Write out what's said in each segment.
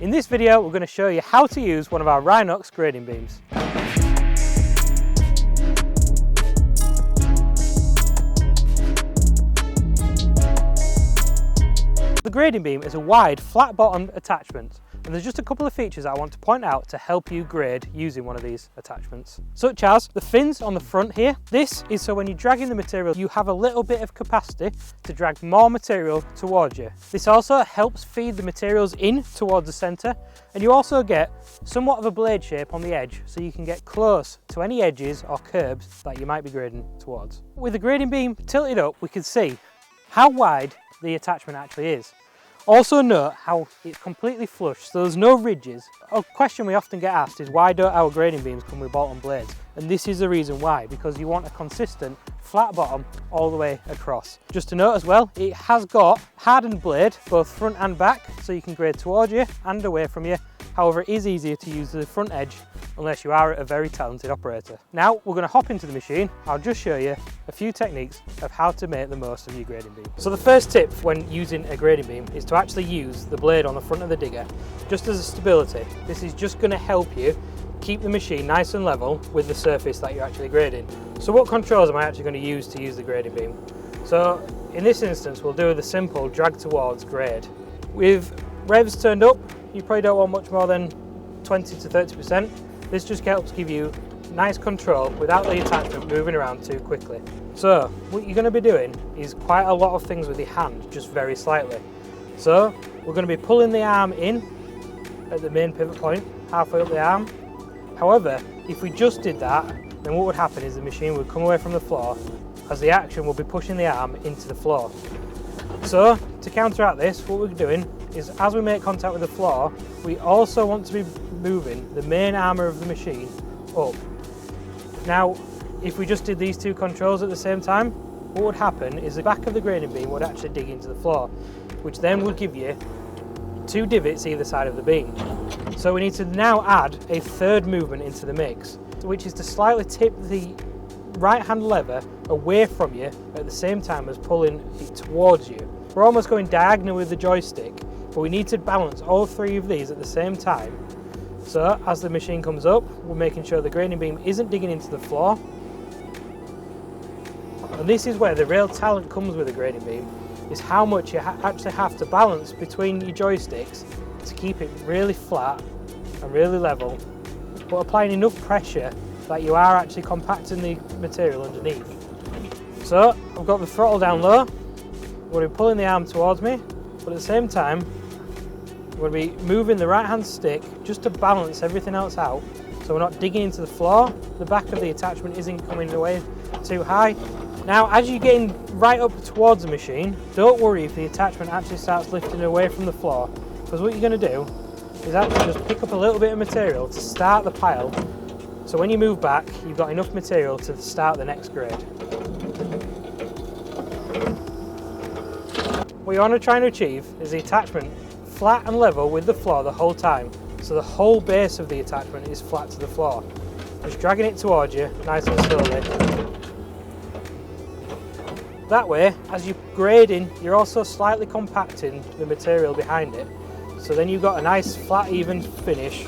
In this video we're going to show you how to use one of our Rhinox grading beams. The grading beam is a wide, flat-bottomed attachment, and there's just a couple of features that I want to point out to help you grade using one of these attachments. Such as the fins on the front here. This is so when you're dragging the material, you have a little bit of capacity to drag more material towards you. This also helps feed the materials in towards the centre, and you also get somewhat of a blade shape on the edge, so you can get close to any edges or curbs that you might be grading towards. With the grading beam tilted up, we can see how wide the attachment actually is. Also note how it's completely flush, so there's no ridges. A question we often get asked is why don't our grading beams come with bolt-on blades? And this is the reason why, because you want a consistent flat bottom all the way across. Just to note as well, it has got hardened blade both front and back, so you can grade towards you and away from you. However, it is easier to use the front edge unless you are a very talented operator. Now we're going to hop into the machine. I'll just show you a few techniques of how to make the most of your grading beam. So the first tip when using a grading beam is to actually use the blade on the front of the digger just as a stability. This is just going to help you keep the machine nice and level with the surface that you're actually grading. So what controls am I actually going to use the grading beam? So in this instance we'll do the simple drag towards grade. With revs turned up, you probably don't want much more than 20 to 30%. This just helps give you nice control without the attachment moving around too quickly. So what you're going to be doing is quite a lot of things with your hand, just very slightly. So we're going to be pulling the arm in at the main pivot point, halfway up the arm. However, if we just did that, then what would happen is the machine would come away from the floor as the action will be pushing the arm into the floor. So to counteract this, what we're doing is as we make contact with the floor, we also want to be moving the main armour of the machine up. Now, if we just did these two controls at the same time, what would happen is the back of the grading beam would actually dig into the floor, which then would give you two divots either side of the beam. So we need to now add a third movement into the mix, which is to slightly tip the right hand lever away from you at the same time as pulling it towards you. We're almost going diagonal with the joystick, but we need to balance all three of these at the same time. So as the machine comes up, we're making sure the grading beam isn't digging into the floor. And this is where the real talent comes with a grading beam, is how much you actually have to balance between your joysticks to keep it really flat and really level, but applying enough pressure that you are actually compacting the material underneath. So I've got the throttle down low, I'm going to be pulling the arm towards me, but at the same time I'm going to be moving the right hand stick just to balance everything else out, so we're not digging into the floor, the back of the attachment isn't coming away too high. Now as you're getting right up towards the machine, don't worry if the attachment actually starts lifting away from the floor, because what you're going to do is actually just pick up a little bit of material to start the pile, so when you move back you've got enough material to start the next grade. What you want to try and achieve is the attachment flat and level with the floor the whole time, so the whole base of the attachment is flat to the floor. Just dragging it towards you nice and slowly. That way, as you're grading, you're also slightly compacting the material behind it, so then you've got a nice flat even finish.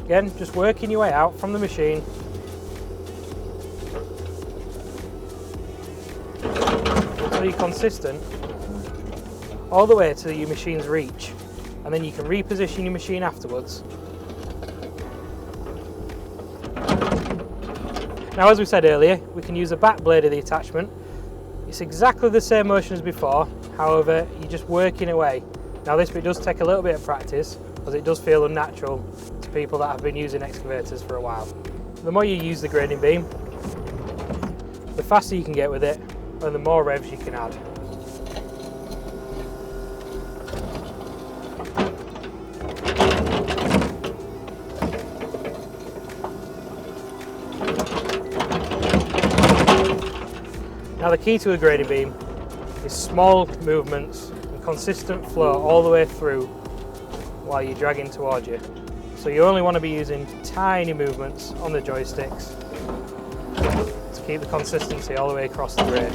Again, just working your way out from the machine. So you're consistent all the way to your machine's reach, and then you can reposition your machine afterwards. Now as we said earlier, we can use the back blade of the attachment. It's exactly the same motion as before, however you're just working away. Now this bit does take a little bit of practice, as it does feel unnatural to people that have been using excavators for a while. The more you use the grading beam, the faster you can get with it, and the more revs you can add. Now the key to a grading beam is small movements and consistent flow all the way through while you're dragging towards you. So you only want to be using tiny movements on the joysticks to keep the consistency all the way across the grade.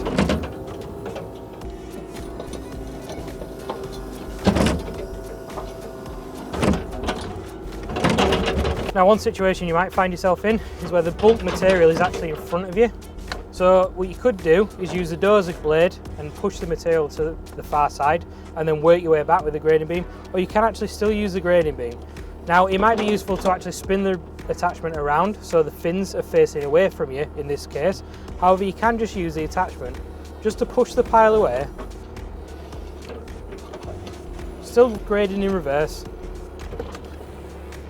Now, one situation you might find yourself in is where the bulk material is actually in front of you. So what you could do is use the dozer blade and push the material to the far side and then work your way back with the grading beam, or you can actually still use the grading beam. Now, it might be useful to actually spin the attachment around so the fins are facing away from you in this case. However, you can just use the attachment just to push the pile away, still grading in reverse.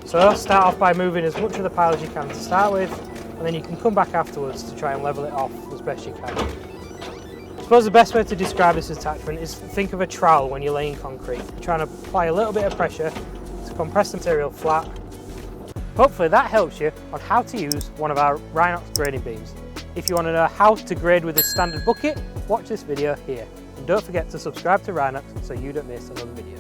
So start off by moving as much of the pile as you can to start with, and then you can come back afterwards to try and level it off as best you can. I suppose the best way to describe this attachment is think of a trowel when you're laying concrete. You're trying to apply a little bit of pressure to compress the material flat. Hopefully that helps you on how to use one of our Rhinox grading beams. If you want to know how to grade with a standard bucket, watch this video here. And don't forget to subscribe to Rhinox so you don't miss another video.